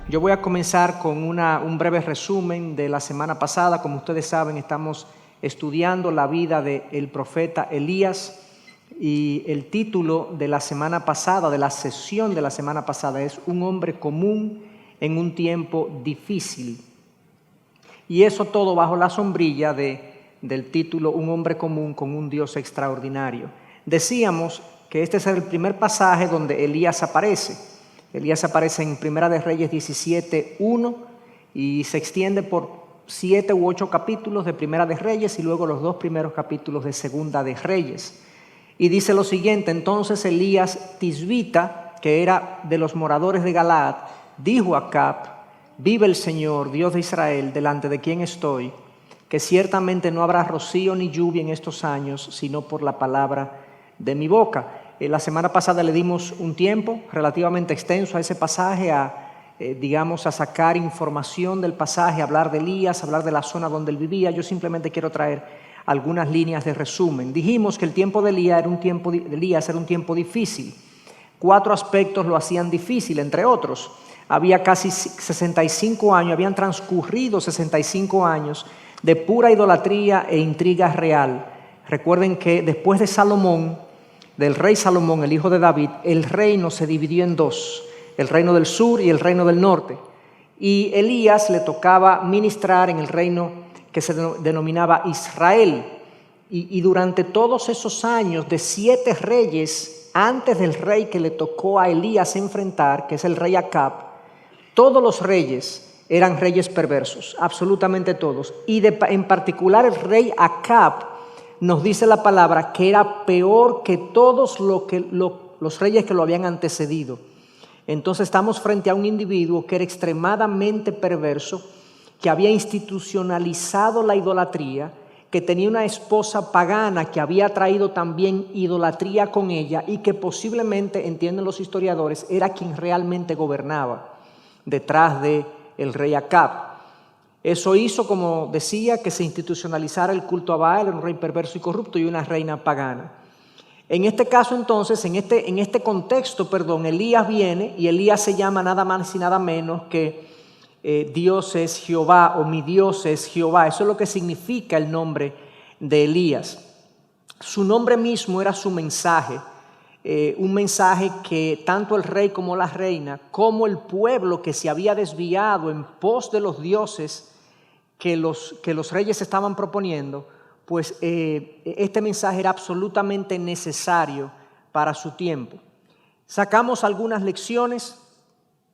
Yo voy a comenzar con un breve resumen de la semana pasada. Como ustedes saben, estamos estudiando la vida del profeta Elías y el título de la semana pasada, de la sesión de la semana pasada, es Un hombre común en un tiempo difícil. Y eso todo bajo la sombrilla del título Un hombre común con un Dios extraordinario. Decíamos que este es el primer pasaje donde Elías aparece. Elías aparece en Primera de Reyes 17:1 y se extiende por 7 u 8 capítulos de Primera de Reyes y luego los 2 primeros capítulos de Segunda de Reyes. Y dice lo siguiente: entonces Elías Tisbita, que era de los moradores de Galaad, dijo a Acab: vive el Señor, Dios de Israel, delante de quien estoy, que ciertamente no habrá rocío ni lluvia en estos años, sino por la palabra de mi boca. La semana pasada le dimos un tiempo relativamente extenso a ese pasaje, a sacar información del pasaje, hablar de Elías, hablar de la zona donde él vivía. Yo simplemente quiero traer algunas líneas de resumen. Dijimos que el tiempo de Elías era un tiempo difícil. 4 aspectos lo hacían difícil, entre otros. Había casi 65 años, habían transcurrido 65 años de pura idolatría e intriga real. Recuerden que después de Salomón, del rey Salomón, el hijo de David, el reino se dividió en 2, el reino del sur y el reino del norte. Y Elías le tocaba ministrar en el reino que se denominaba Israel. Y durante todos esos años de 7 reyes, antes del rey que le tocó a Elías enfrentar, que es el rey Acab, todos los reyes eran reyes perversos, absolutamente todos. Y en particular el rey Acab, nos dice la palabra que era peor que todos los reyes que lo habían antecedido. Entonces estamos frente a un individuo que era extremadamente perverso, que había institucionalizado la idolatría, que tenía una esposa pagana que había traído también idolatría con ella y que posiblemente, entienden los historiadores, era quien realmente gobernaba detrás del rey Acab. Eso hizo, como decía, que se institucionalizara el culto a Baal, un rey perverso y corrupto, y una reina pagana. En este caso, entonces, en este contexto, Elías viene y Elías se llama nada más y nada menos que Dios es Jehová, o mi Dios es Jehová. Eso es lo que significa el nombre de Elías. Su nombre mismo era su mensaje. Un mensaje que tanto el rey como la reina, como el pueblo que se había desviado en pos de los dioses que los reyes estaban proponiendo, pues este mensaje era absolutamente necesario para su tiempo. Sacamos algunas lecciones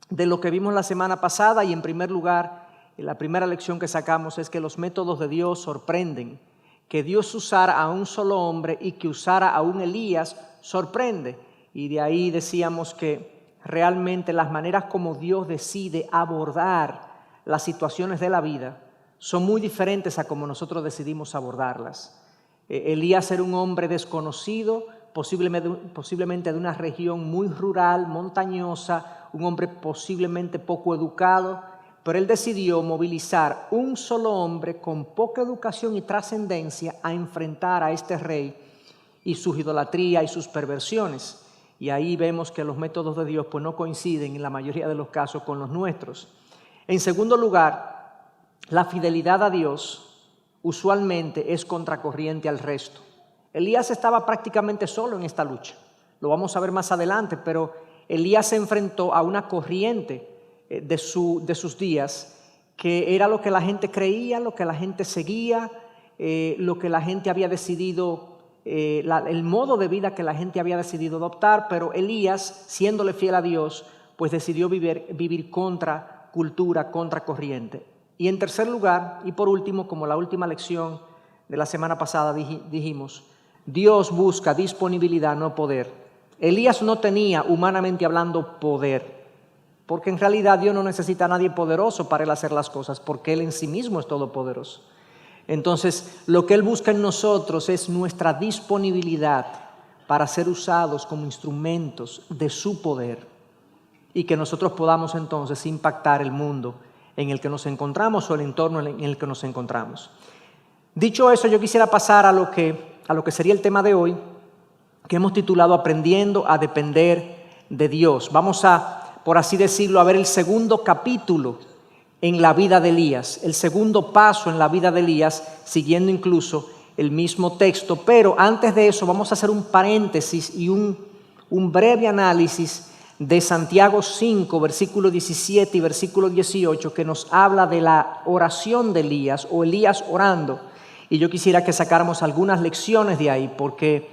de lo que vimos la semana pasada y en primer lugar, la primera lección que sacamos es que los métodos de Dios sorprenden. Que Dios usara a un solo hombre y que usara a un Elías sorprende. Y de ahí decíamos que realmente las maneras como Dios decide abordar las situaciones de la vida son muy diferentes a como nosotros decidimos abordarlas. Elías era un hombre desconocido, posiblemente de una región muy rural, montañosa, un hombre posiblemente poco educado, pero él decidió movilizar un solo hombre con poca educación y trascendencia a enfrentar a este rey y su idolatría y sus perversiones. Y ahí vemos que los métodos de Dios pues no coinciden en la mayoría de los casos con los nuestros. En segundo lugar, la fidelidad a Dios usualmente es contracorriente al resto. Elías estaba prácticamente solo en esta lucha. Lo vamos a ver más adelante, pero Elías se enfrentó a una corriente de sus días, que era lo que la gente creía, lo que la gente seguía, lo que la gente había decidido, el modo de vida que la gente había decidido adoptar. Pero Elías, siéndole fiel a Dios, pues decidió vivir contra cultura, contra corriente. Y en tercer lugar, y por último, como la última lección de la semana pasada dijimos, Dios busca disponibilidad, no poder. Elías no tenía, humanamente hablando, poder, porque en realidad Dios no necesita a nadie poderoso para él hacer las cosas, porque él en sí mismo es todopoderoso. Entonces, lo que él busca en nosotros es nuestra disponibilidad para ser usados como instrumentos de su poder y que nosotros podamos entonces impactar el mundo en el que nos encontramos o el entorno en el que nos encontramos. Dicho eso, yo quisiera pasar a lo que sería el tema de hoy, que hemos titulado Aprendiendo a depender de Dios. Vamos a, por así decirlo, a ver el segundo capítulo en la vida de Elías, el segundo paso en la vida de Elías, siguiendo incluso el mismo texto. Pero antes de eso vamos a hacer un paréntesis y un breve análisis de Santiago 5, versículo 17 y versículo 18, que nos habla de la oración de Elías o Elías orando. Y yo quisiera que sacáramos algunas lecciones de ahí, porque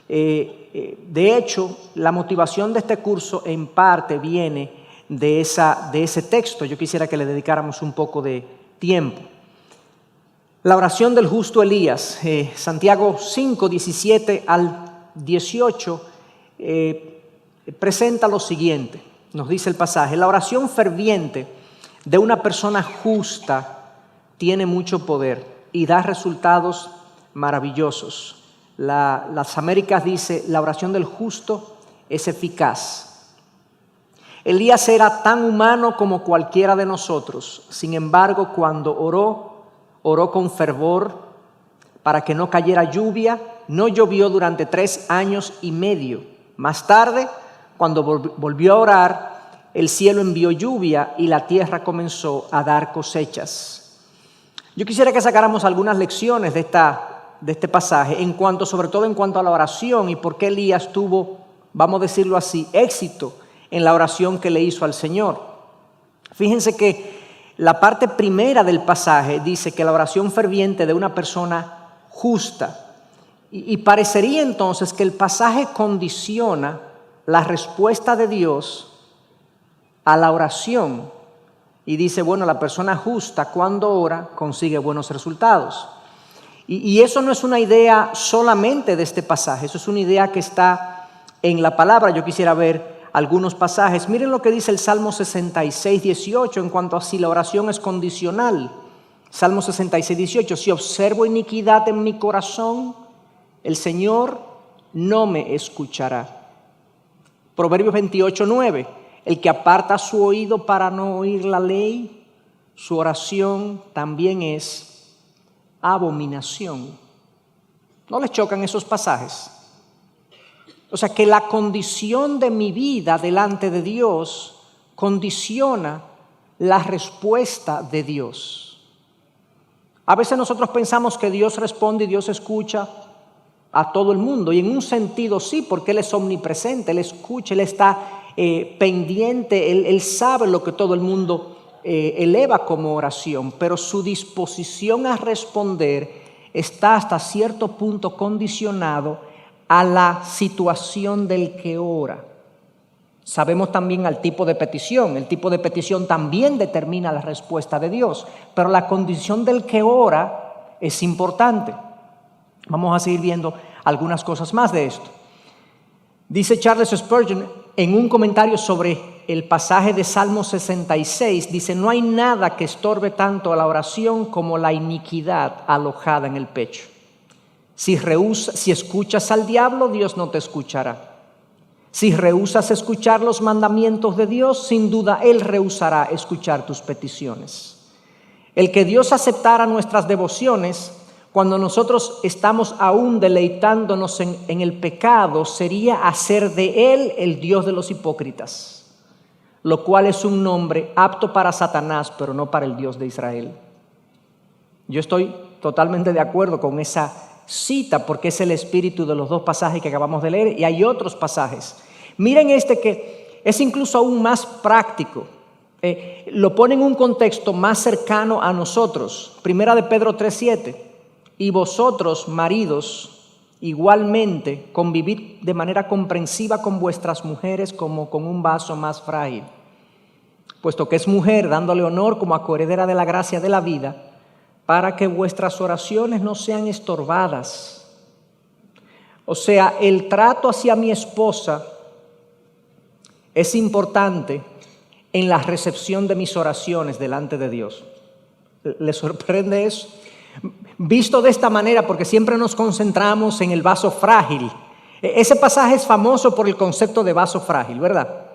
de hecho la motivación de este curso en parte viene de ese texto. Yo quisiera que le dedicáramos un poco de tiempo. La oración del justo Elías, Santiago 5, 17 al 18, presenta lo siguiente. Nos dice el pasaje: la oración ferviente de una persona justa tiene mucho poder y da resultados maravillosos. Las Américas dice: la oración del justo es eficaz. Elías era tan humano como cualquiera de nosotros. Sin embargo, cuando oró con fervor para que no cayera lluvia. No llovió durante 3 años y medio. Más tarde, cuando volvió a orar, el cielo envió lluvia y la tierra comenzó a dar cosechas. Yo quisiera que sacáramos algunas lecciones de este pasaje, sobre todo en cuanto a la oración y por qué Elías tuvo, vamos a decirlo así, éxito en la oración que le hizo al Señor. Fíjense que la parte primera del pasaje dice que la oración ferviente de una persona justa, y parecería entonces que el pasaje condiciona la respuesta de Dios a la oración, y dice, bueno, la persona justa cuando ora consigue buenos resultados. Y eso no es una idea solamente de este pasaje, eso es una idea que está en la palabra. Yo quisiera ver algunos pasajes. Miren lo que dice el Salmo 66, 18 en cuanto a si la oración es condicional. Salmo 66, 18: si observo iniquidad en mi corazón, el Señor no me escuchará. Proverbios 28, 9: el que aparta su oído para no oír la ley, su oración también es abominación. ¿No les chocan esos pasajes? O sea, que la condición de mi vida delante de Dios condiciona la respuesta de Dios. A veces nosotros pensamos que Dios responde y Dios escucha a todo el mundo, y en un sentido sí, porque Él es omnipresente, Él escucha, Él está pendiente, Él sabe lo que todo el mundo eleva como oración, pero su disposición a responder está hasta cierto punto condicionado a la situación del que ora. Sabemos también al tipo de petición. El tipo de petición también determina la respuesta de Dios, pero la condición del que ora es importante. Vamos a seguir viendo algunas cosas más de esto. Dice Charles Spurgeon en un comentario sobre el pasaje de Salmo 66, dice: no hay nada que estorbe tanto a la oración como la iniquidad alojada en el pecho. Si escuchas al diablo, Dios no te escuchará. Si rehusas escuchar los mandamientos de Dios, sin duda Él rehusará escuchar tus peticiones. El que Dios aceptara nuestras devociones cuando nosotros estamos aún deleitándonos en el pecado, sería hacer de Él el Dios de los hipócritas, lo cual es un nombre apto para Satanás, pero no para el Dios de Israel. Yo estoy totalmente de acuerdo con esa cita, porque es el espíritu de los 2 pasajes que acabamos de leer, y hay otros pasajes. Miren este que es incluso aún más práctico. Lo pone en un contexto más cercano a nosotros. Primera de Pedro 3:7: y vosotros, maridos, igualmente convivid de manera comprensiva con vuestras mujeres como con un vaso más frágil, puesto que es mujer, dándole honor como a coheredera de la gracia de la vida, para que vuestras oraciones no sean estorbadas. O sea, el trato hacia mi esposa es importante en la recepción de mis oraciones delante de Dios. ¿Les sorprende eso? Visto de esta manera, porque siempre nos concentramos en el vaso frágil. Ese pasaje es famoso por el concepto de vaso frágil, ¿verdad?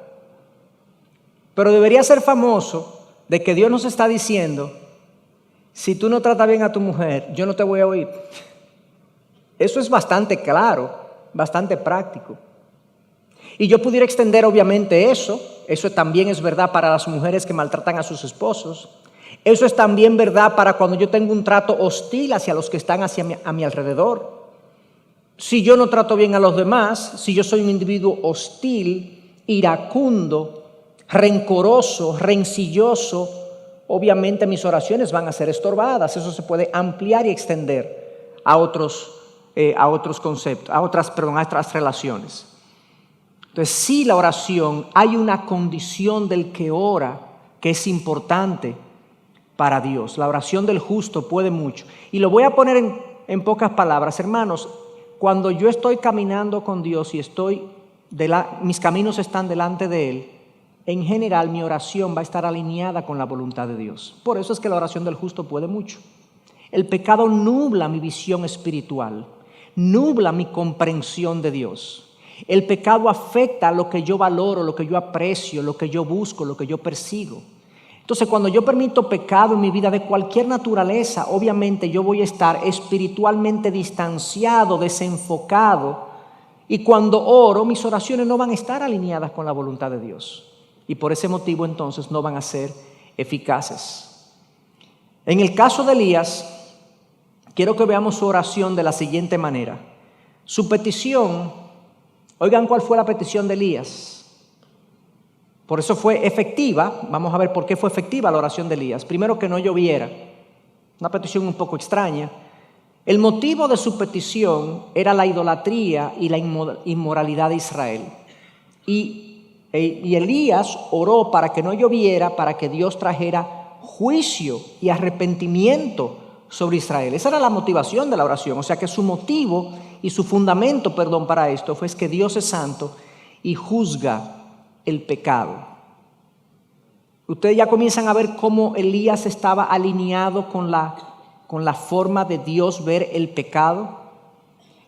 Pero debería ser famoso de que Dios nos está diciendo, si tú no tratas bien a tu mujer, yo no te voy a oír. Eso es bastante claro, bastante práctico. Y yo pudiera extender obviamente eso también es verdad para las mujeres que maltratan a sus esposos. Eso es también verdad para cuando yo tengo un trato hostil hacia los que están a mi alrededor. Si yo no trato bien a los demás, si yo soy un individuo hostil, iracundo, rencoroso, rencilloso, obviamente mis oraciones van a ser estorbadas. Eso se puede ampliar y extender a otros conceptos, a otras relaciones. Entonces, sí, la oración, hay una condición del que ora que es importante para Dios. La oración del justo puede mucho. Y lo voy a poner en pocas palabras, hermanos. Cuando yo estoy caminando con Dios y mis caminos están delante de Él, en general mi oración va a estar alineada con la voluntad de Dios. Por eso es que la oración del justo puede mucho. El pecado nubla mi visión espiritual, nubla mi comprensión de Dios. El pecado afecta lo que yo valoro, lo que yo aprecio, lo que yo busco, lo que yo persigo. Entonces, cuando yo permito pecado en mi vida de cualquier naturaleza, obviamente yo voy a estar espiritualmente distanciado, desenfocado. Y cuando oro, mis oraciones no van a estar alineadas con la voluntad de Dios. Y por ese motivo, entonces, no van a ser eficaces. En el caso de Elías, quiero que veamos su oración de la siguiente manera. Su petición, oigan cuál fue la petición de Elías. Por eso fue efectiva. Vamos a ver por qué fue efectiva la oración de Elías. Primero, que no lloviera. Una petición un poco extraña. El motivo de su petición era la idolatría y la inmoralidad de Israel. Y Elías oró para que no lloviera, para que Dios trajera juicio y arrepentimiento sobre Israel. Esa era la motivación de la oración. O sea que su motivo y su fundamento, para esto fue que Dios es santo y juzga el pecado. Ustedes ya comienzan a ver cómo Elías estaba alineado con la forma de Dios ver el pecado.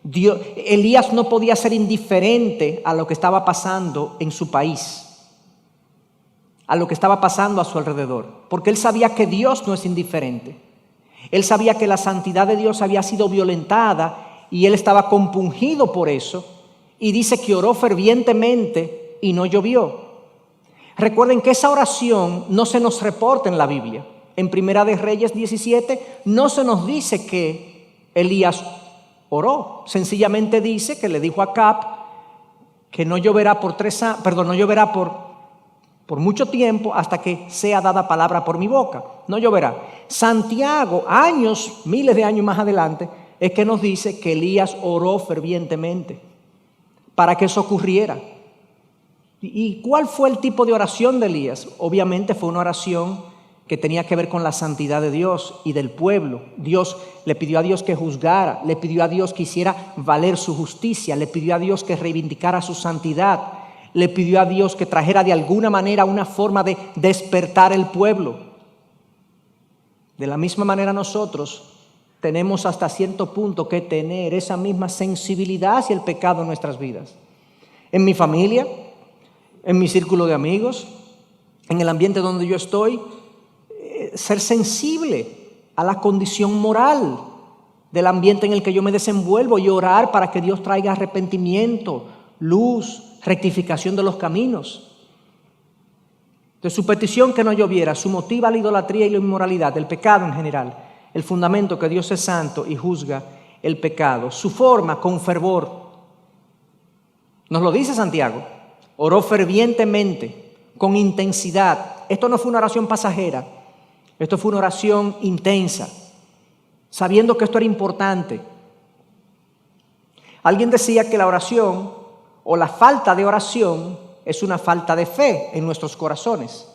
Elías no podía ser indiferente a lo que estaba pasando en su país, a lo que estaba pasando a su alrededor, porque él sabía que Dios no es indiferente. Él sabía que la santidad de Dios había sido violentada y él estaba compungido por eso, y dice que oró fervientemente y no llovió. Recuerden que esa oración no se nos reporta en la Biblia. En Primera de Reyes 17 no se nos dice que Elías oró. Sencillamente dice que le dijo a Acab que no lloverá por mucho tiempo hasta que sea dada palabra por mi boca. No lloverá. Santiago, miles de años más adelante, es que nos dice que Elías oró fervientemente para que eso ocurriera. ¿Y cuál fue el tipo de oración de Elías? Obviamente fue una oración que tenía que ver con la santidad de Dios y del pueblo. Dios le pidió a Dios que juzgara, le pidió a Dios que hiciera valer su justicia, le pidió a Dios que reivindicara su santidad, le pidió a Dios que trajera de alguna manera una forma de despertar el pueblo. De la misma manera nosotros tenemos hasta cierto punto que tener esa misma sensibilidad hacia el pecado en nuestras vidas. En mi familia, en mi círculo de amigos, en el ambiente donde yo estoy, ser sensible a la condición moral del ambiente en el que yo me desenvuelvo y orar para que Dios traiga arrepentimiento, luz, rectificación de los caminos. De su petición que no lloviera, su motiva la idolatría y la inmoralidad, el pecado en general, el fundamento que Dios es santo y juzga el pecado, su forma con fervor. Nos lo dice Santiago. Oró fervientemente, con intensidad. Esto no fue una oración pasajera, esto fue una oración intensa, sabiendo que esto era importante. Alguien decía que la oración o la falta de oración es una falta de fe en nuestros corazones,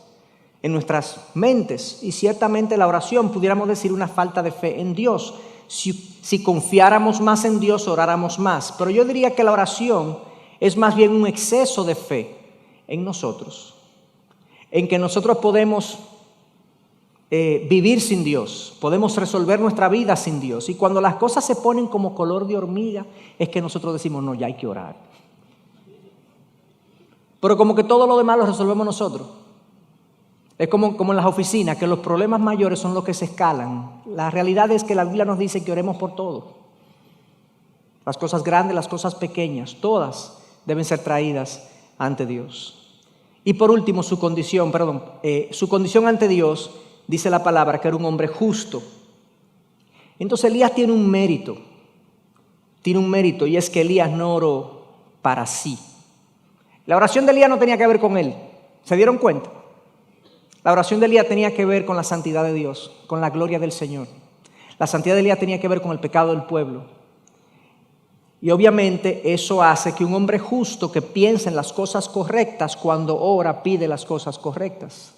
en nuestras mentes. Y ciertamente la oración, pudiéramos decir, una falta de fe en Dios. Si confiáramos más en Dios, oráramos más. Pero yo diría que la oración es más bien un exceso de fe en nosotros, en que nosotros podemos vivir sin Dios, podemos resolver nuestra vida sin Dios. Y cuando las cosas se ponen como color de hormiga, es que nosotros decimos, no, ya hay que orar. Pero como que todo lo demás lo resolvemos nosotros. Es como en las oficinas, que los problemas mayores son los que se escalan. La realidad es que la Biblia nos dice que oremos por todo. Las cosas grandes, las cosas pequeñas, todas deben ser traídas ante Dios. Y por último, su condición ante Dios, dice la palabra, que era un hombre justo. Entonces Elías tiene un mérito, y es que Elías no oró para sí. La oración de Elías no tenía que ver con él, ¿se dieron cuenta? La oración de Elías tenía que ver con la santidad de Dios, con la gloria del Señor. La santidad de Elías tenía que ver con el pecado del pueblo. Y obviamente eso hace que un hombre justo que piensa en las cosas correctas, cuando ora, pide las cosas correctas.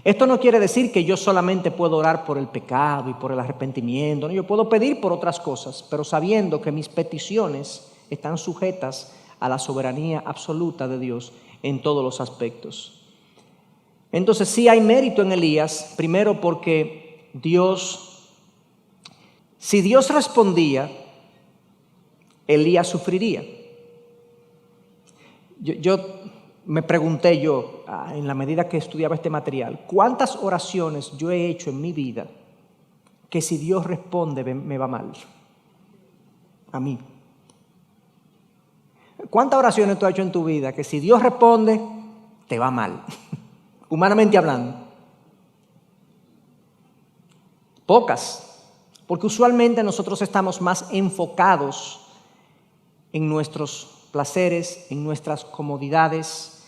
Esto no quiere decir que yo solamente puedo orar por el pecado y por el arrepentimiento. No, yo puedo pedir por otras cosas, pero sabiendo que mis peticiones están sujetas a la soberanía absoluta de Dios en todos los aspectos. Entonces sí hay mérito en Elías, primero porque si Dios respondía, Elías sufriría. Yo me pregunté en la medida que estudiaba este material, ¿cuántas oraciones yo he hecho en mi vida que si Dios responde me va mal? A mí. ¿Cuántas oraciones tú has hecho en tu vida que si Dios responde, te va mal? Humanamente hablando. Pocas, porque usualmente nosotros estamos más enfocados en nuestros placeres, en nuestras comodidades,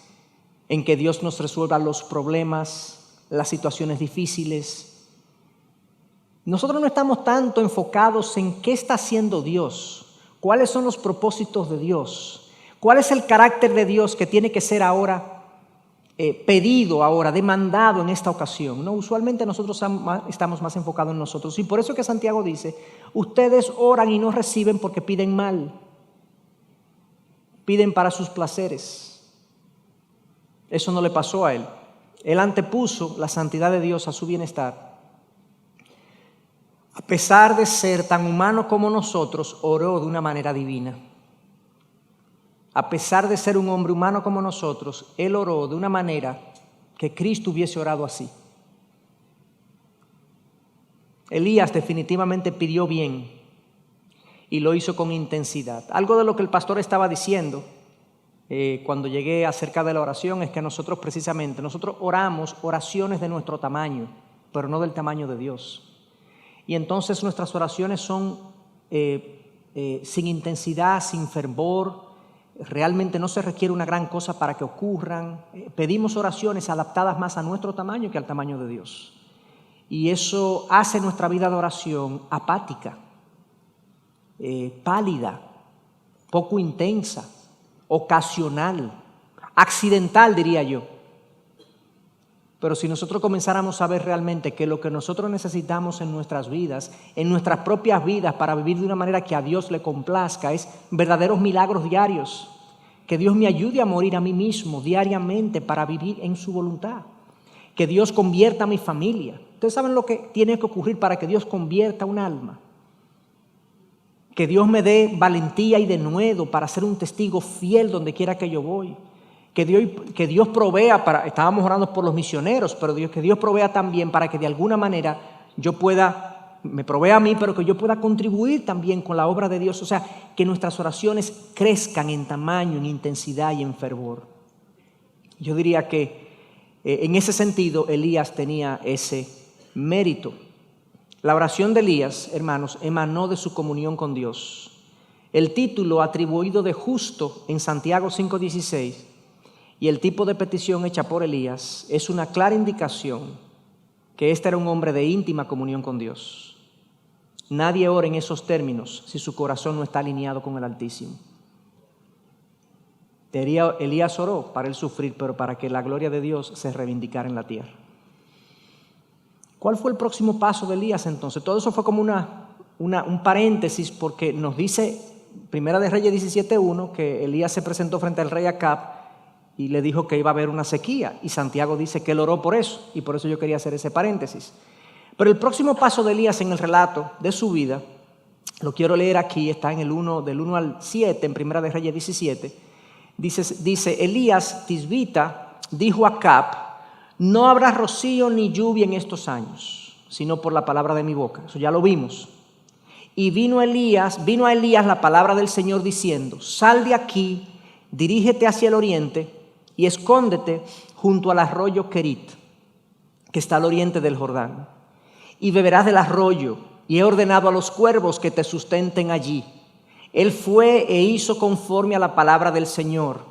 en que Dios nos resuelva los problemas, las situaciones difíciles. Nosotros no estamos tanto enfocados en qué está haciendo Dios, cuáles son los propósitos de Dios, cuál es el carácter de Dios que tiene que ser ahora pedido ahora, demandado en esta ocasión. No, usualmente nosotros estamos más enfocados en nosotros. Y por eso que Santiago dice, ustedes oran y no reciben porque piden mal. Piden para sus placeres. Eso no le pasó a él. Él antepuso la santidad de Dios a su bienestar. A pesar de ser tan humano como nosotros, oró de una manera divina. A pesar de ser un hombre humano como nosotros, él oró de una manera que Cristo hubiese orado así. Elías definitivamente pidió bien y lo hizo con intensidad. Algo de lo que el pastor estaba diciendo cuando llegué acerca de la oración es que nosotros oramos oraciones de nuestro tamaño, pero no del tamaño de Dios. Y entonces nuestras oraciones son sin intensidad, sin fervor. Realmente no se requiere una gran cosa para que ocurran. Pedimos oraciones adaptadas más a nuestro tamaño que al tamaño de Dios. Y eso hace nuestra vida de oración apática, pálida, poco intensa, ocasional, accidental, diría yo. Pero si nosotros comenzáramos a ver realmente que lo que nosotros necesitamos en nuestras vidas, en nuestras propias vidas, para vivir de una manera que a Dios le complazca, es verdaderos milagros diarios. Que Dios me ayude a morir a mí mismo diariamente para vivir en su voluntad. Que Dios convierta a mi familia. Ustedes saben lo que tiene que ocurrir para que Dios convierta un alma. Que Dios me dé valentía y denuedo para ser un testigo fiel donde quiera que yo voy. Que Dios provea estábamos orando por los misioneros, pero que Dios provea también para que de alguna manera me provea a mí, pero que yo pueda contribuir también con la obra de Dios. O sea, que nuestras oraciones crezcan en tamaño, en intensidad y en fervor. Yo diría que en ese sentido Elías tenía ese mérito. La oración de Elías, hermanos, emanó de su comunión con Dios. El título atribuido de justo en Santiago 5:16 y el tipo de petición hecha por Elías es una clara indicación que este era un hombre de íntima comunión con Dios. Nadie ora en esos términos si su corazón no está alineado con el Altísimo. Elías oró para él sufrir, pero para que la gloria de Dios se reivindicara en la tierra. ¿Cuál fue el próximo paso de Elías entonces? Todo eso fue como un paréntesis, porque nos dice Primera de Reyes 17:1 que Elías se presentó frente al rey Acab y le dijo que iba a haber una sequía, y Santiago dice que él oró por eso, y por eso yo quería hacer ese paréntesis. Pero el próximo paso de Elías en el relato de su vida, lo quiero leer aquí, está en del 1 al 7, en Primera de Reyes 17, dice Elías Tisbita dijo a Acab: no habrá rocío ni lluvia en estos años, sino por la palabra de mi boca. Eso ya lo vimos. Y vino a Elías la palabra del Señor diciendo, sal de aquí, dirígete hacia el oriente y escóndete junto al arroyo Querit, que está al oriente del Jordán. Y beberás del arroyo, y he ordenado a los cuervos que te sustenten allí. Él fue e hizo conforme a la palabra del Señor.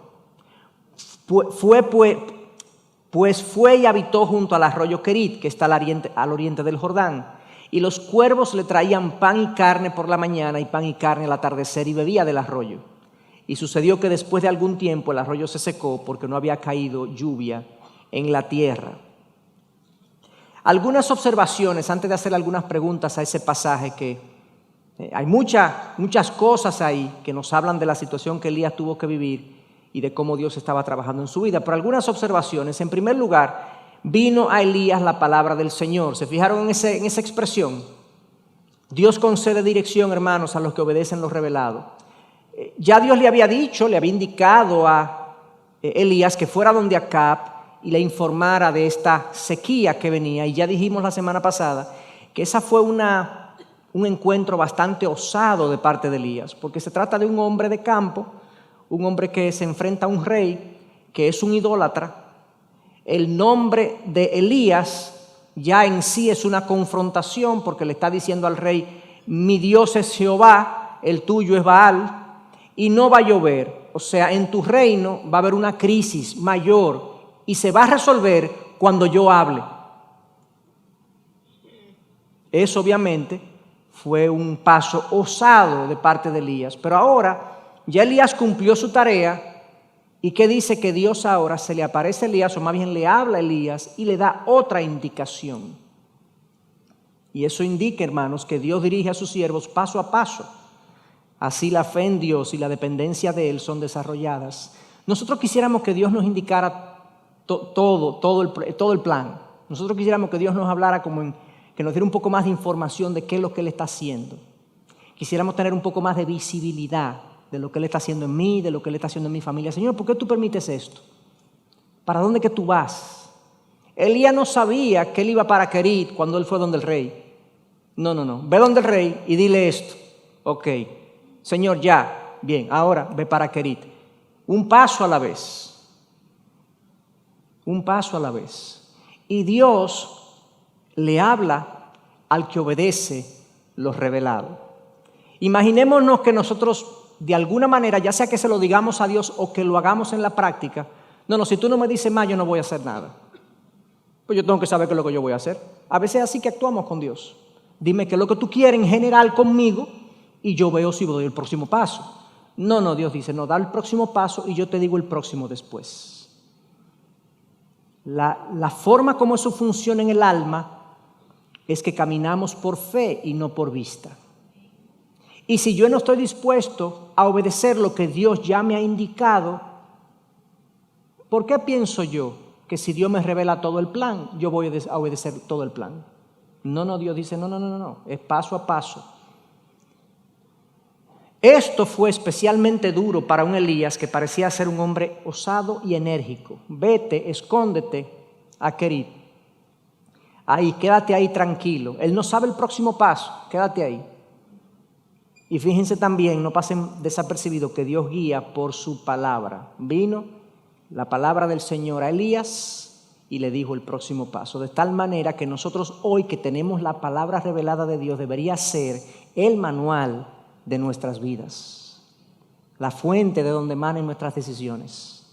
Pues fue y habitó junto al arroyo Querit, que está al oriente del Jordán. Y los cuervos le traían pan y carne por la mañana y pan y carne al atardecer, y bebía del arroyo. Y sucedió que después de algún tiempo el arroyo se secó porque no había caído lluvia en la tierra. Algunas observaciones antes de hacer algunas preguntas a ese pasaje, que hay muchas cosas ahí que nos hablan de la situación que Elías tuvo que vivir y de cómo Dios estaba trabajando en su vida. Pero algunas observaciones. En primer lugar, vino a Elías la palabra del Señor. ¿Se fijaron en esa expresión? Dios concede dirección, hermanos, a los que obedecen lo revelado. Ya Dios le había dicho, le había indicado a Elías que fuera donde Acab y le informara de esta sequía que venía. Y ya dijimos la semana pasada que esa fue un encuentro bastante osado de parte de Elías, porque se trata de un hombre de campo, un hombre que se enfrenta a un rey que es un idólatra. El nombre de Elías ya en sí es una confrontación, porque le está diciendo al rey, mi Dios es Jehová, el tuyo es Baal, y no va a llover. O sea, en tu reino va a haber una crisis mayor y se va a resolver cuando yo hable. Eso obviamente fue un paso osado de parte de Elías, pero ahora ya Elías cumplió su tarea. ¿Y qué dice? Que Dios ahora se le aparece a Elías, o más bien le habla a Elías y le da otra indicación. Y eso indica, hermanos, que Dios dirige a sus siervos paso a paso. Así la fe en Dios y la dependencia de Él son desarrolladas. Nosotros quisiéramos que Dios nos indicara todo el plan. Nosotros quisiéramos que Dios nos hablara que nos diera un poco más de información de qué es lo que Él está haciendo. Quisiéramos tener un poco más de visibilidad de lo que Él está haciendo en mí, de lo que Él está haciendo en mi familia. Señor, ¿por qué tú permites esto? ¿Para dónde que tú vas? Elías no sabía que él iba para Querit cuando él fue donde el rey. No. Ve donde el rey y dile esto. Ok, Señor, ya, bien, ahora ve para Querit. Un paso a la vez. Un paso a la vez. Y Dios le habla al que obedece lo revelado. Imaginémonos que nosotros, de alguna manera, ya sea que se lo digamos a Dios o que lo hagamos en la práctica, si tú no me dices más, yo no voy a hacer nada. Pues yo tengo que saber qué es lo que yo voy a hacer. A veces es así que actuamos con Dios. Dime qué es lo que tú quieres en general conmigo y yo veo si doy el próximo paso. No, Dios dice, no, da el próximo paso y yo te digo el próximo después. La forma como eso funciona en el alma es que caminamos por fe y no por vista. Y si yo no estoy dispuesto a obedecer lo que Dios ya me ha indicado, ¿por qué pienso yo que si Dios me revela todo el plan, yo voy a obedecer todo el plan? No, Dios dice, no, es paso a paso. Esto fue especialmente duro para un Elías que parecía ser un hombre osado y enérgico. Vete, escóndete a Querit. Ahí, quédate ahí tranquilo. Él no sabe el próximo paso, quédate ahí. Y fíjense también, no pasen desapercibido, que Dios guía por su palabra. Vino la palabra del Señor a Elías y le dijo el próximo paso. De tal manera que nosotros hoy que tenemos la palabra revelada de Dios debería ser el manual de nuestras vidas, la fuente de donde emanen nuestras decisiones.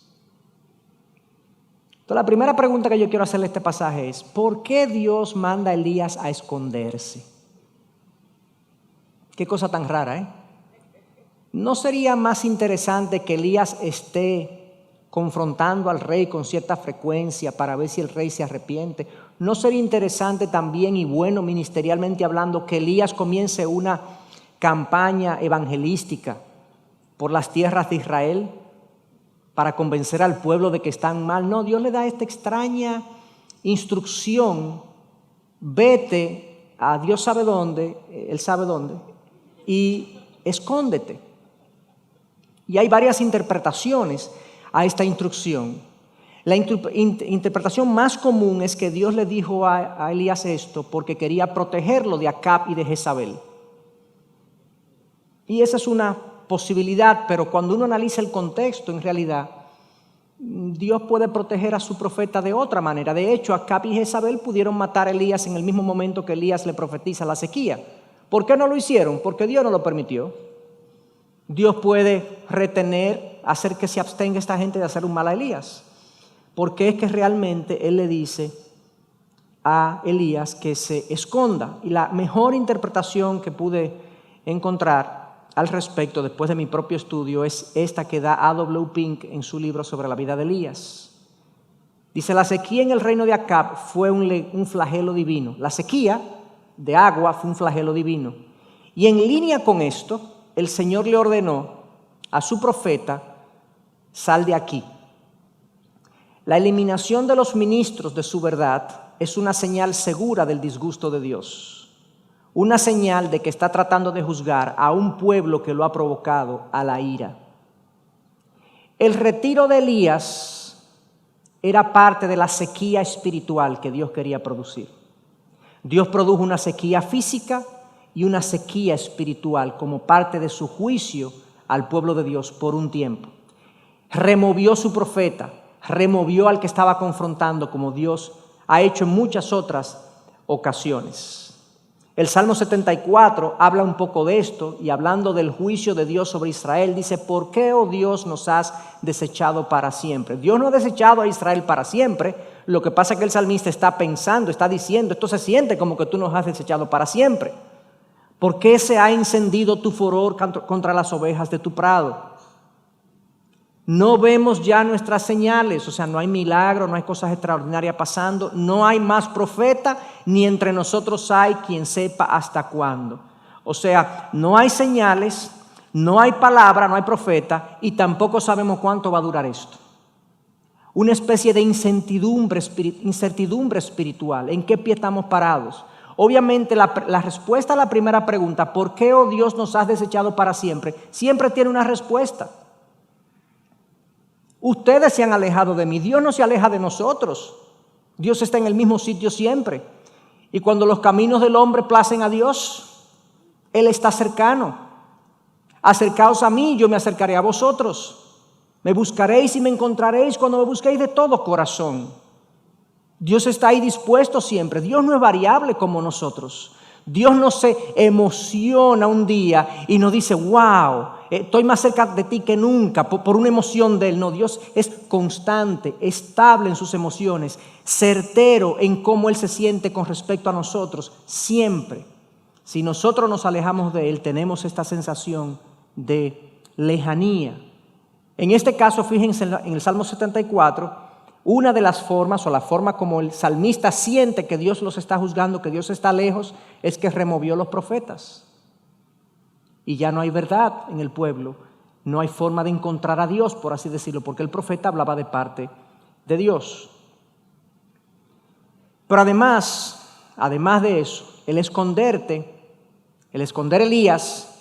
Entonces, la primera pregunta que yo quiero hacerle a este pasaje es: ¿por qué Dios manda a Elías a esconderse? Qué cosa tan rara, ¿eh? ¿No sería más interesante que Elías esté confrontando al rey con cierta frecuencia para ver si el rey se arrepiente? ¿No sería interesante también y bueno ministerialmente hablando que Elías comience una campaña evangelística por las tierras de Israel para convencer al pueblo de que están mal? No, Dios le da esta extraña instrucción: vete a Dios sabe dónde, Él sabe dónde, y escóndete. Y hay varias interpretaciones a esta instrucción. La interpretación más común es que Dios le dijo a Elías esto porque quería protegerlo de Acab y de Jezabel. Y esa es una posibilidad, pero cuando uno analiza el contexto, en realidad, Dios puede proteger a su profeta de otra manera. De hecho, Acab y Jezabel pudieron matar a Elías en el mismo momento que Elías le profetiza la sequía. ¿Por qué no lo hicieron? Porque Dios no lo permitió. Dios puede retener, hacer que se abstenga esta gente de hacer un mal a Elías. Porque es que realmente Él le dice a Elías que se esconda. Y la mejor interpretación que pude encontrar al respecto, después de mi propio estudio, es esta que da A.W. Pink en su libro sobre la vida de Elías. Dice, la sequía en el reino de Acab fue un flagelo divino. La sequía de agua fue un flagelo divino. Y en línea con esto, el Señor le ordenó a su profeta, sal de aquí. La eliminación de los ministros de su verdad es una señal segura del disgusto de Dios. Una señal de que está tratando de juzgar a un pueblo que lo ha provocado a la ira. El retiro de Elías era parte de la sequía espiritual que Dios quería producir. Dios produjo una sequía física y una sequía espiritual como parte de su juicio al pueblo de Dios por un tiempo. Removió su profeta, removió al que estaba confrontando, como Dios ha hecho en muchas otras ocasiones. El Salmo 74 habla un poco de esto y hablando del juicio de Dios sobre Israel, dice, ¿por qué, oh Dios, nos has desechado para siempre? Dios no ha desechado a Israel para siempre. Lo que pasa es que el salmista está pensando, está diciendo, esto se siente como que tú nos has desechado para siempre. ¿Por qué se ha encendido tu furor contra las ovejas de tu prado? No vemos ya nuestras señales, o sea, no hay milagro, no hay cosas extraordinarias pasando, no hay más profeta, ni entre nosotros hay quien sepa hasta cuándo. O sea, no hay señales, no hay palabra, no hay profeta, y tampoco sabemos cuánto va a durar esto. Una especie de incertidumbre espiritual. ¿En qué pie estamos parados? Obviamente la respuesta a la primera pregunta, ¿por qué, oh Dios, nos has desechado para siempre? Siempre tiene una respuesta. Ustedes se han alejado de mí, Dios no se aleja de nosotros. Dios está en el mismo sitio siempre. Y cuando los caminos del hombre placen a Dios, Él está cercano. Acercaos a mí, yo me acercaré a vosotros. Me buscaréis y me encontraréis cuando me busquéis de todo corazón. Dios está ahí dispuesto siempre. Dios no es variable como nosotros. Dios no se emociona un día y nos dice, wow, estoy más cerca de ti que nunca por una emoción de Él. No, Dios es constante, estable en sus emociones, certero en cómo Él se siente con respecto a nosotros, siempre. Si nosotros nos alejamos de Él, tenemos esta sensación de lejanía. En este caso, fíjense en el Salmo 74, una de las formas, o la forma como el salmista siente que Dios los está juzgando, que Dios está lejos, es que removió los profetas. Y ya no hay verdad en el pueblo, no hay forma de encontrar a Dios, por así decirlo, porque el profeta hablaba de parte de Dios. Pero además de eso, el esconder a Elías,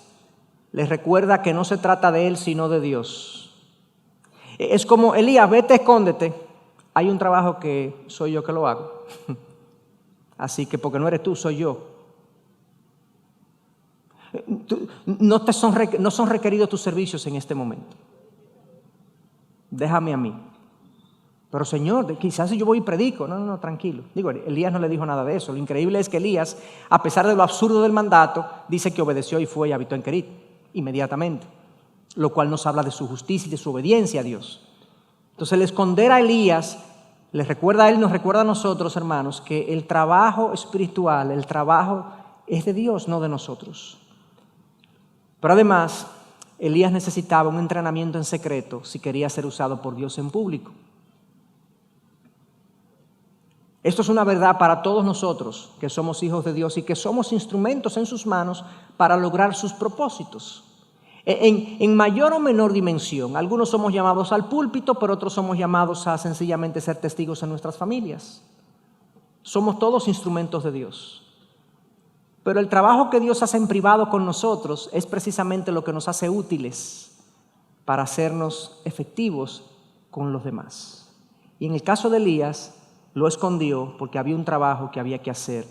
les recuerda que no se trata de él, sino de Dios. Es como, Elías, vete, escóndete. Hay un trabajo que soy yo que lo hago. Así que porque no eres tú, soy yo. No son requeridos tus servicios en este momento. Déjame a mí. Pero Señor, quizás si yo voy y predico. No, tranquilo. Digo, Elías no le dijo nada de eso. Lo increíble es que Elías, a pesar de lo absurdo del mandato, dice que obedeció y fue y habitó en Querit inmediatamente. Lo cual nos habla de su justicia y de su obediencia a Dios. Entonces el esconder a Elías les recuerda a él, nos recuerda a nosotros, hermanos, que el trabajo espiritual, el trabajo es de Dios, no de nosotros. Pero además, Elías necesitaba un entrenamiento en secreto si quería ser usado por Dios en público. Esto es una verdad para todos nosotros que somos hijos de Dios y que somos instrumentos en sus manos para lograr sus propósitos. En mayor o menor dimensión, algunos somos llamados al púlpito, pero otros somos llamados a sencillamente ser testigos en nuestras familias. Somos todos instrumentos de Dios. Pero el trabajo que Dios hace en privado con nosotros es precisamente lo que nos hace útiles para hacernos efectivos con los demás. Y en el caso de Elías, lo escondió porque había un trabajo que había que hacer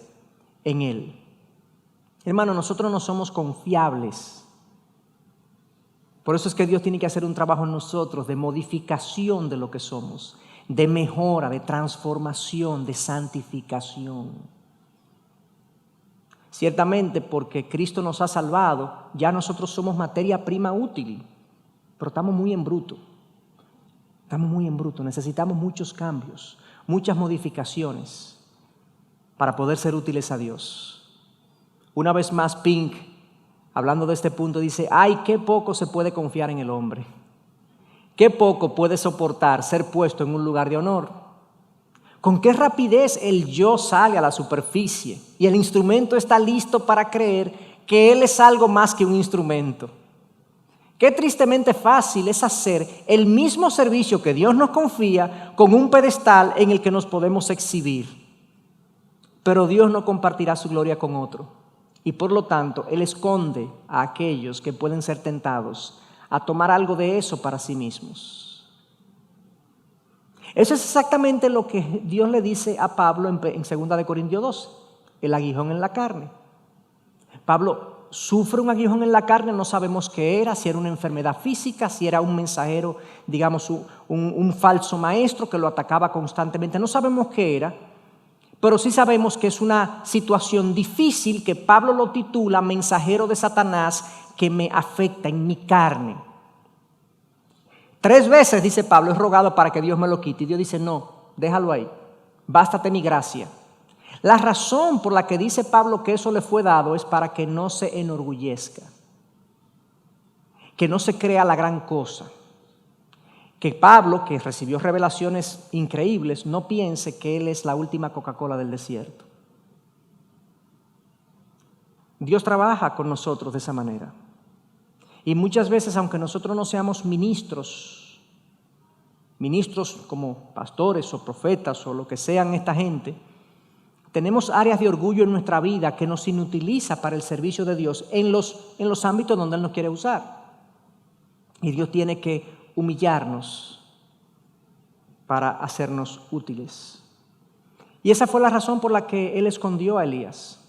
en él. Hermano, nosotros no somos confiables. Por eso es que Dios tiene que hacer un trabajo en nosotros de modificación de lo que somos, de mejora, de transformación, de santificación. Ciertamente, porque Cristo nos ha salvado, ya nosotros somos materia prima útil, pero estamos muy en bruto. Necesitamos muchos cambios, muchas modificaciones para poder ser útiles a Dios. Una vez más, Pink, hablando de este punto, dice: ¡ay, qué poco se puede confiar en el hombre! ¡Qué poco puede soportar ser puesto en un lugar de honor! ¿Con qué rapidez el yo sale a la superficie y el instrumento está listo para creer que él es algo más que un instrumento? Qué tristemente fácil es hacer el mismo servicio que Dios nos confía con un pedestal en el que nos podemos exhibir. Pero Dios no compartirá su gloria con otro. Y por lo tanto, Él esconde a aquellos que pueden ser tentados a tomar algo de eso para sí mismos. Eso es exactamente lo que Dios le dice a Pablo en 2 Corintios 2, el aguijón en la carne. Pablo sufre un aguijón en la carne, no sabemos qué era, si era una enfermedad física, si era un mensajero, digamos un falso maestro que lo atacaba constantemente, no sabemos qué era, pero sí sabemos que es una situación difícil que Pablo lo titula mensajero de Satanás que me afecta en mi carne. 3 veces, dice Pablo, he rogado para que Dios me lo quite y Dios dice: no, déjalo ahí, bástate mi gracia. La razón por la que dice Pablo que eso le fue dado es para que no se enorgullezca, que no se crea la gran cosa, que Pablo, que recibió revelaciones increíbles, no piense que él es la última Coca-Cola del desierto. Dios trabaja con nosotros de esa manera. Y muchas veces, aunque nosotros no seamos ministros como pastores o profetas o lo que sean esta gente, tenemos áreas de orgullo en nuestra vida que nos inutiliza para el servicio de Dios en los ámbitos donde Él nos quiere usar. Y Dios tiene que humillarnos para hacernos útiles. Y esa fue la razón por la que Él escondió a Elías.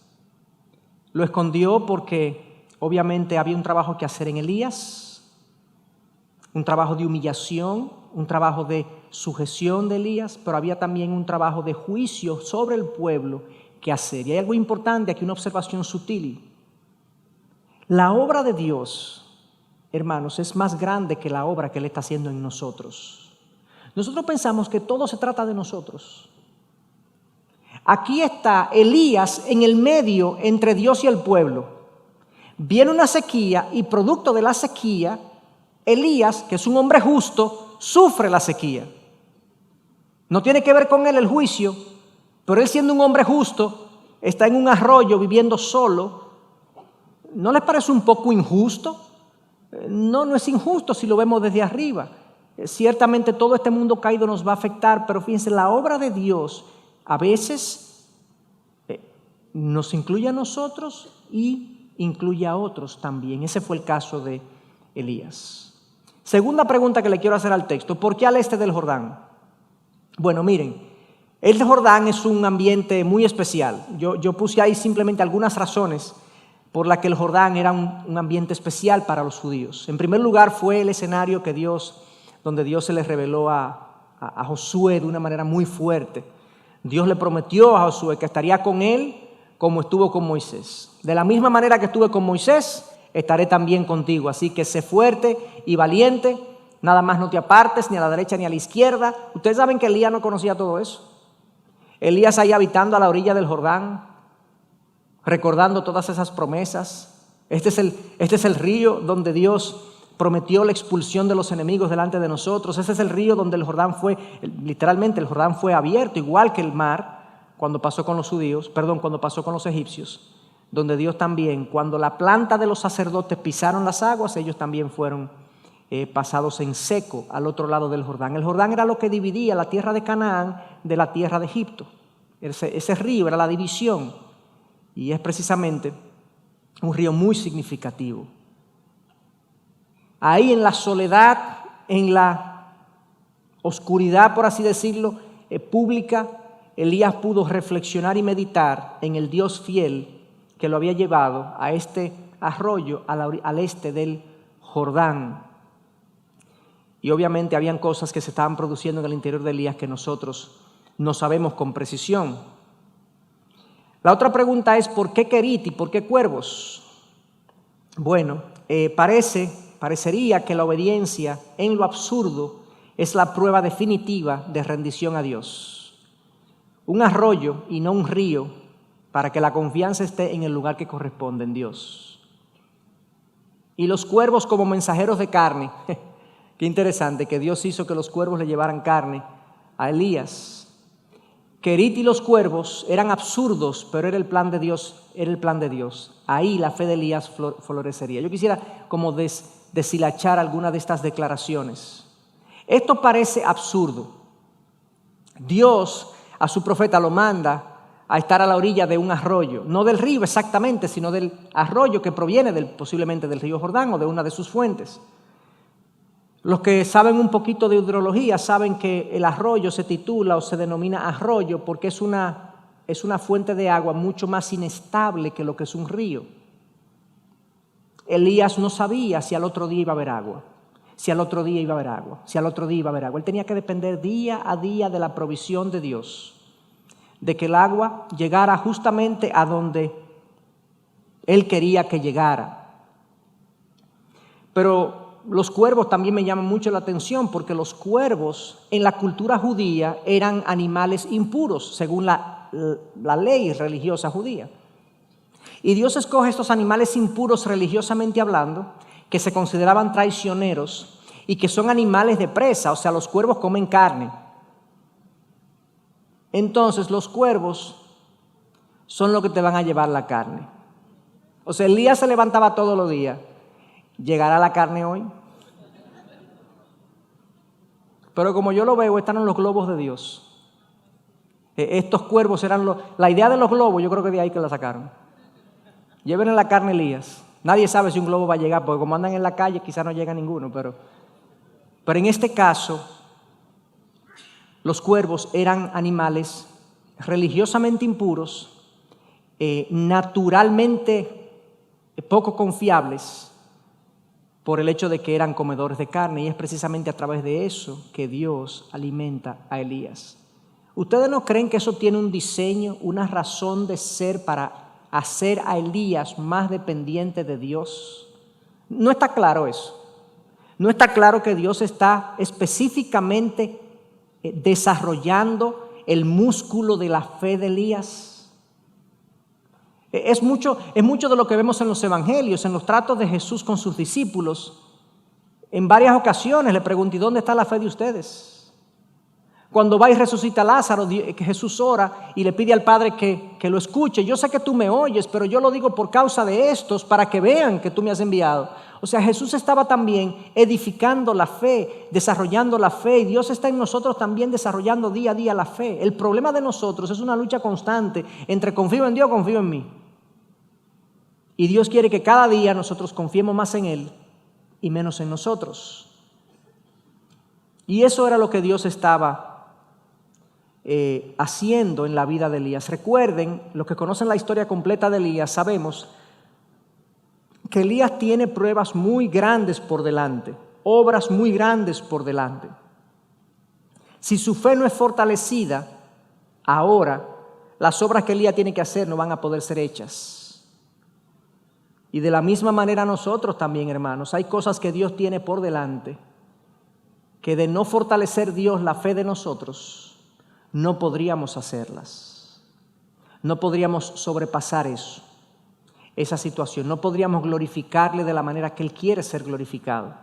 Lo escondió porque obviamente había un trabajo que hacer en Elías, un trabajo de humillación, un trabajo de sujeción de Elías, pero había también un trabajo de juicio sobre el pueblo que hacer. Y hay algo importante aquí, una observación sutil. La obra de Dios, hermanos, es más grande que la obra que Él está haciendo en nosotros. Nosotros pensamos que todo se trata de nosotros. Aquí está Elías en el medio entre Dios y el pueblo. Viene una sequía y producto de la sequía, Elías, que es un hombre justo, sufre la sequía. No tiene que ver con él el juicio, pero él, siendo un hombre justo, está en un arroyo viviendo solo. ¿No les parece un poco injusto? No es injusto si lo vemos desde arriba. Ciertamente todo este mundo caído nos va a afectar, pero fíjense, la obra de Dios a veces nos incluye a nosotros y incluye a otros también. Ese fue el caso de Elías. Segunda pregunta que le quiero hacer al texto: ¿por qué al este del Jordán? Bueno, miren, el Jordán es un ambiente muy especial. Yo puse ahí simplemente algunas razones por las que el Jordán era un ambiente especial para los judíos. En primer lugar, fue el escenario donde Dios se le reveló a Josué de una manera muy fuerte. Dios le prometió a Josué que estaría con él como estuvo con Moisés. De la misma manera que estuve con Moisés, estaré también contigo. Así que sé fuerte y valiente, nada más no te apartes ni a la derecha ni a la izquierda. Ustedes saben que Elías no conocía todo eso. Elías ahí habitando a la orilla del Jordán, recordando todas esas promesas. Este es el río donde Dios prometió la expulsión de los enemigos delante de nosotros. Ese es el río donde el Jordán fue, literalmente el Jordán fue abierto, igual que el mar, cuando pasó con los egipcios, donde Dios también, cuando la planta de los sacerdotes pisaron las aguas, ellos también fueron pasados en seco al otro lado del Jordán. El Jordán era lo que dividía la tierra de Canaán de la tierra de Egipto. Ese río era la división y es precisamente un río muy significativo. Ahí en la soledad, en la oscuridad, por así decirlo, pública, Elías pudo reflexionar y meditar en el Dios fiel que lo había llevado a este arroyo al este del Jordán. Y obviamente habían cosas que se estaban produciendo en el interior de Elías que nosotros no sabemos con precisión. La otra pregunta es, ¿por qué Querit y por qué cuervos? Bueno, parecería que la obediencia en lo absurdo es la prueba definitiva de rendición a Dios. Un arroyo y no un río para que la confianza esté en el lugar que corresponde, en Dios. Y los cuervos como mensajeros de carne. Qué interesante que Dios hizo que los cuervos le llevaran carne a Elías. Querit y los cuervos eran absurdos, pero era el plan de Dios, Ahí la fe de Elías florecería. Yo quisiera como deshilachar alguna de estas declaraciones. Esto parece absurdo. Dios a su profeta lo manda a estar a la orilla de un arroyo, no del río exactamente, sino del arroyo que proviene posiblemente del río Jordán o de una de sus fuentes. Los que saben un poquito de hidrología saben que el arroyo se titula o se denomina arroyo porque es una fuente de agua mucho más inestable que lo que es un río. Elías no sabía si al otro día iba a haber agua, si al otro día iba a haber agua, si al otro día iba a haber agua. Él tenía que depender día a día de la provisión de Dios, de que el agua llegara justamente a donde él quería que llegara. Pero los cuervos también me llaman mucho la atención porque los cuervos en la cultura judía eran animales impuros según la ley religiosa judía. Y Dios escoge estos animales impuros religiosamente hablando, que se consideraban traicioneros y que son animales de presa, o sea, los cuervos comen carne. Entonces los cuervos son los que te van a llevar la carne. O sea, Elías se levantaba todos los días. ¿Llegará la carne hoy? Pero como yo lo veo, están en los globos de Dios. Estos cuervos eran la idea de los globos, yo creo que de ahí que la sacaron. Llévenle la carne a Elías. Nadie sabe si un globo va a llegar, porque como andan en la calle quizá no llega ninguno, pero en este caso los cuervos eran animales religiosamente impuros, naturalmente poco confiables, por el hecho de que eran comedores de carne, y es precisamente a través de eso que Dios alimenta a Elías. ¿Ustedes no creen que eso tiene un diseño, una razón de ser para hacer a Elías más dependiente de Dios? ¿No está claro eso? ¿No está claro que Dios está específicamente desarrollando el músculo de la fe de Elías? Es mucho de lo que vemos en los evangelios, en los tratos de Jesús con sus discípulos. En varias ocasiones le pregunté, ¿dónde está la fe de ustedes? Cuando va y resucita a Lázaro, Jesús ora y le pide al Padre que lo escuche. Yo sé que tú me oyes, pero yo lo digo por causa de estos, para que vean que tú me has enviado. O sea, Jesús estaba también edificando la fe, desarrollando la fe, y Dios está en nosotros también desarrollando día a día la fe. El problema de nosotros es una lucha constante entre confío en Dios o confío en mí. Y Dios quiere que cada día nosotros confiemos más en Él y menos en nosotros. Y eso era lo que Dios estaba haciendo en la vida de Elías. Recuerden, los que conocen la historia completa de Elías, sabemos que Elías tiene pruebas muy grandes por delante, obras muy grandes por delante. Si su fe no es fortalecida, ahora las obras que Elías tiene que hacer no van a poder ser hechas. Y de la misma manera nosotros también, hermanos, hay cosas que Dios tiene por delante, que de no fortalecer Dios la fe de nosotros, no podríamos hacerlas. No podríamos sobrepasar esa situación. No podríamos glorificarle de la manera que Él quiere ser glorificado.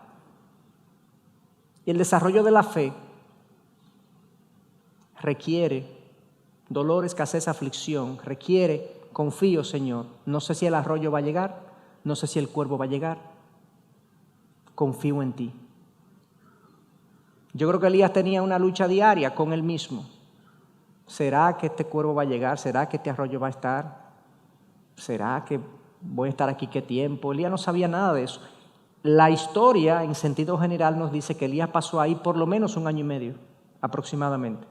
Y el desarrollo de la fe requiere dolor, escasez, aflicción. Requiere, confío, Señor. No sé si el arroyo va a llegar. No sé si el cuervo va a llegar. Confío en ti. Yo creo que Elías tenía una lucha diaria con él mismo. ¿Será que este cuervo va a llegar? ¿Será que este arroyo va a estar? ¿Será que voy a estar aquí qué tiempo? Elías no sabía nada de eso. La historia, en sentido general, nos dice que Elías pasó ahí por lo menos 1 año y medio, aproximadamente,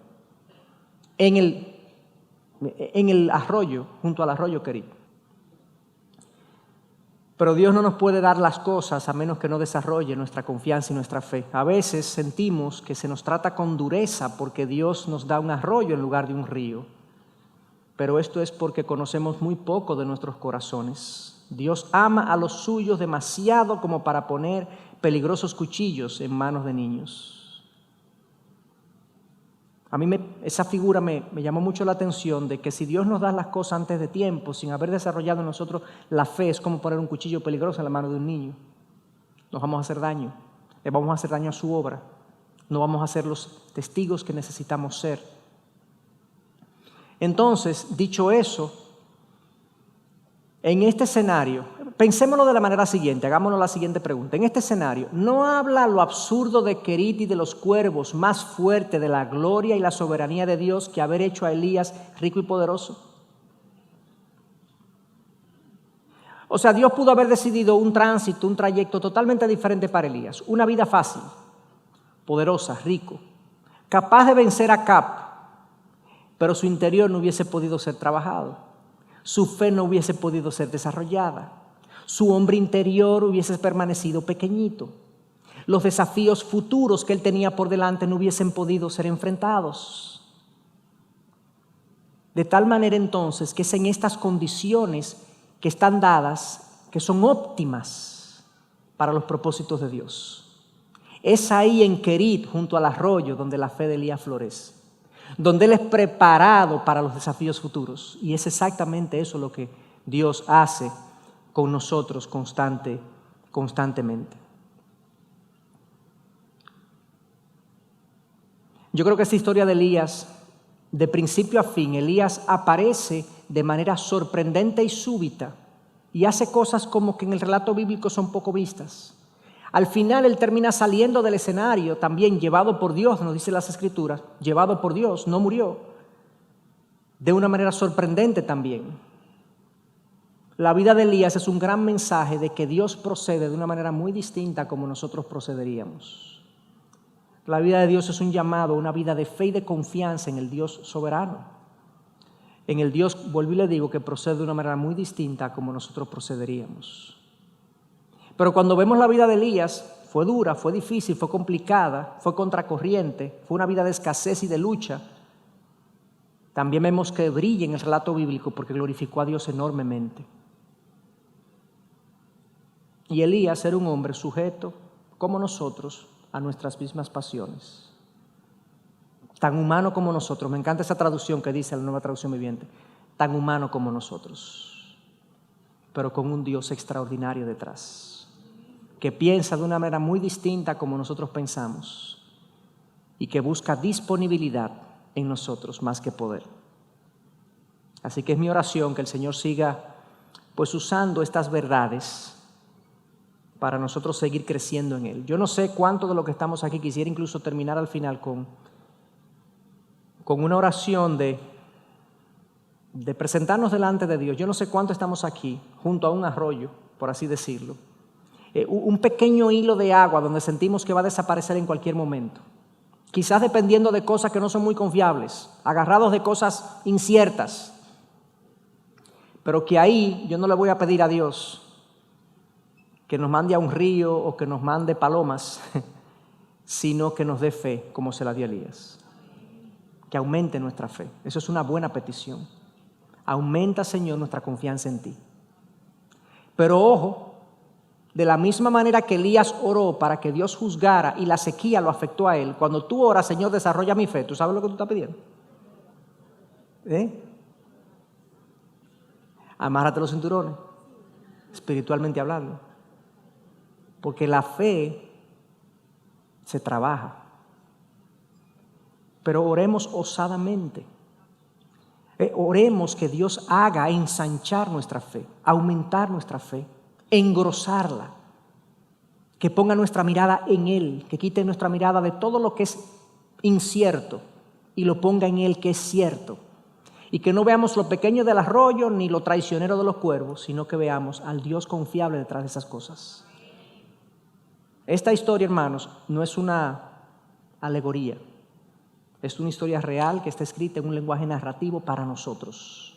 en el arroyo, junto al arroyo Querit. Pero Dios no nos puede dar las cosas a menos que no desarrolle nuestra confianza y nuestra fe. A veces sentimos que se nos trata con dureza porque Dios nos da un arroyo en lugar de un río. Pero esto es porque conocemos muy poco de nuestros corazones. Dios ama a los suyos demasiado como para poner peligrosos cuchillos en manos de niños. A mí esa figura me llamó mucho la atención de que si Dios nos da las cosas antes de tiempo, sin haber desarrollado en nosotros la fe, es como poner un cuchillo peligroso en la mano de un niño. Nos vamos a hacer daño, le vamos a hacer daño a su obra, no vamos a ser los testigos que necesitamos ser. Entonces, dicho eso, en este escenario, pensémoslo de la manera siguiente, hagámonos la siguiente pregunta. En este escenario, ¿no habla lo absurdo de Querit y de los cuervos más fuerte de la gloria y la soberanía de Dios que haber hecho a Elías rico y poderoso? O sea, Dios pudo haber decidido un tránsito, un trayecto totalmente diferente para Elías. Una vida fácil, poderosa, rico, capaz de vencer a Acab, pero su interior no hubiese podido ser trabajado. Su fe no hubiese podido ser desarrollada. Su hombre interior hubiese permanecido pequeñito. Los desafíos futuros que él tenía por delante no hubiesen podido ser enfrentados. De tal manera entonces que es en estas condiciones que están dadas, que son óptimas para los propósitos de Dios. Es ahí en Querit, junto al arroyo, donde la fe de Elías florece, donde él es preparado para los desafíos futuros. Y es exactamente eso lo que Dios hace con nosotros constantemente. Yo creo que esta historia de Elías, de principio a fin, Elías aparece de manera sorprendente y súbita y hace cosas como que en el relato bíblico son poco vistas. Al final él termina saliendo del escenario, también llevado por Dios, nos dice las Escrituras, llevado por Dios, no murió, de una manera sorprendente también. La vida de Elías es un gran mensaje de que Dios procede de una manera muy distinta a como nosotros procederíamos. La vida de Dios es un llamado, una vida de fe y de confianza en el Dios soberano. En el Dios, vuelvo y le digo, que procede de una manera muy distinta a como nosotros procederíamos. Pero cuando vemos la vida de Elías, fue dura, fue difícil, fue complicada, fue contracorriente, fue una vida de escasez y de lucha. También vemos que brilla en el relato bíblico porque glorificó a Dios enormemente. Y Elías era un hombre sujeto, como nosotros, a nuestras mismas pasiones. Tan humano como nosotros. Me encanta esa traducción que dice la Nueva Traducción Viviente. Tan humano como nosotros, pero con un Dios extraordinario detrás, que piensa de una manera muy distinta como nosotros pensamos y que busca disponibilidad en nosotros más que poder. Así que es mi oración que el Señor siga pues usando estas verdades para nosotros seguir creciendo en Él. Yo no sé cuánto de lo que estamos aquí quisiera incluso terminar al final con una oración de presentarnos delante de Dios. Yo no sé cuánto estamos aquí junto a un arroyo, por así decirlo. Un pequeño hilo de agua donde sentimos que va a desaparecer en cualquier momento. Quizás dependiendo de cosas que no son muy confiables, agarrados de cosas inciertas. Pero que ahí yo no le voy a pedir a Dios que nos mande a un río o que nos mande palomas, sino que nos dé fe como se la dio a Elías. Que aumente nuestra fe. Eso es una buena petición. Aumenta, Señor, nuestra confianza en ti. Pero ojo, de la misma manera que Elías oró para que Dios juzgara y la sequía lo afectó a él, cuando tú oras, Señor, desarrolla mi fe, ¿tú sabes lo que tú estás pidiendo? Amárrate los cinturones, espiritualmente hablando. Porque la fe se trabaja. Pero oremos osadamente. Oremos que Dios haga ensanchar nuestra fe, aumentar nuestra fe, engrosarla, que ponga nuestra mirada en Él, que quite nuestra mirada de todo lo que es incierto y lo ponga en Él que es cierto, y que no veamos lo pequeño del arroyo ni lo traicionero de los cuervos, sino que veamos al Dios confiable detrás de esas cosas. Esta historia, hermanos, no es una alegoría. Es una historia real que está escrita en un lenguaje narrativo para nosotros.